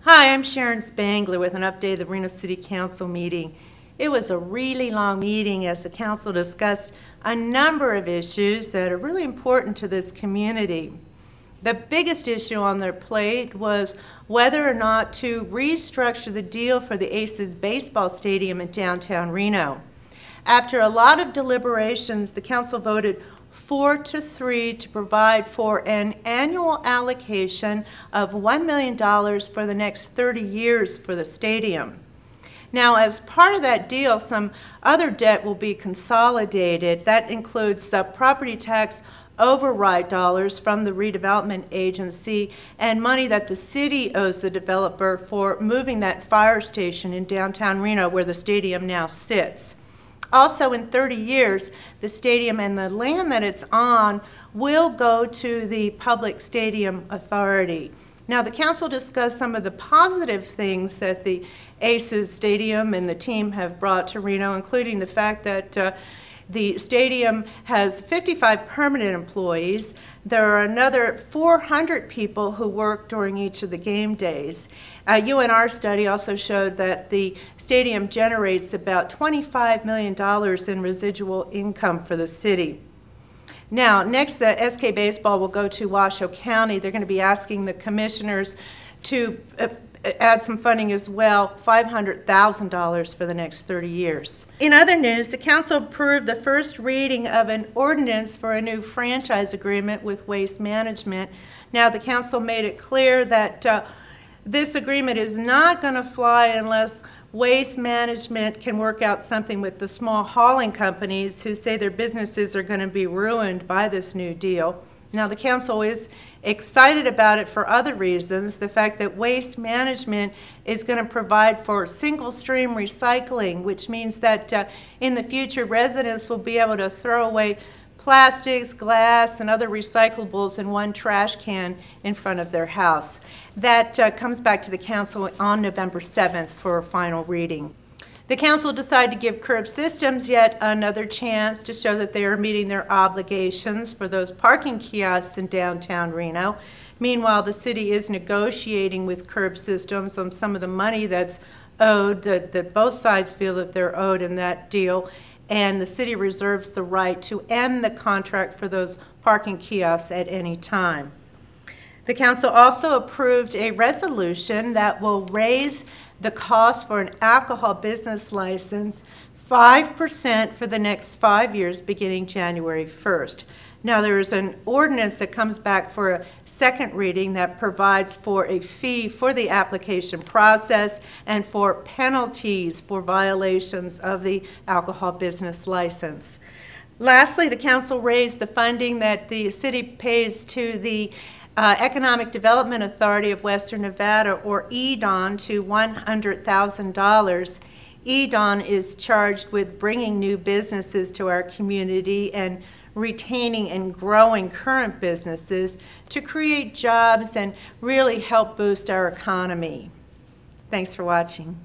Hi, I'm Sharon Spangler with an update of the Reno City Council meeting. It was a really long meeting as the council discussed a number of issues that are really important to this community. The biggest issue on their plate was whether or not to restructure the deal for the Aces baseball stadium in downtown Reno. After a lot of deliberations, the council voted 4-3 to provide for an annual allocation of $1 million for the next 30 years for the stadium. Now, as part of that deal, some other debt will be consolidated. That includes property tax override dollars from the redevelopment agency and money that the city owes the developer for moving that fire station in downtown Reno where the stadium now sits. Also, in 30 years, the stadium and the land that it's on will go to the Public Stadium Authority. Now, the council discussed some of the positive things that the Aces Stadium and the team have brought to Reno, including the fact that the stadium has 55 permanent employees. There are another 400 people who work during each of the game days. UNR study also showed that the stadium generates about $25 million in residual income for the city. Now, next, the SK Baseball will go to Washoe County. They're going to be asking the commissioners to add some funding as well, $500,000 for the next 30 years. In other news, the council approved the first reading of an ordinance for a new franchise agreement with Waste Management. Now, the council made it clear that this agreement is not going to fly unless Waste Management can work out something with the small hauling companies who say their businesses are going to be ruined by this new deal. Now, the council is excited about it for other reasons. The fact that Waste Management is going to provide for single stream recycling, which means that in the future residents will be able to throw away plastics, glass, and other recyclables in one trash can in front of their house. That comes back to the council on November 7th for a final reading. The council decided to give Curb Systems yet another chance to show that they are meeting their obligations for those parking kiosks in downtown Reno. Meanwhile, the city is negotiating with Curb Systems on some of the money that's owed, that both sides feel that they're owed in that deal, and the city reserves the right to end the contract for those parking kiosks at any time. The council also approved a resolution that will raise the cost for an alcohol business license 5% for the next 5 years beginning January 1st. Now, there is an ordinance that comes back for a second reading that provides for a fee for the application process and for penalties for violations of the alcohol business license. Lastly, the council raised the funding that the city pays to the Economic Development Authority of Western Nevada, or EDON, to $100,000. EDON is charged with bringing new businesses to our community and retaining and growing current businesses to create jobs and really help boost our economy. Thanks for watching.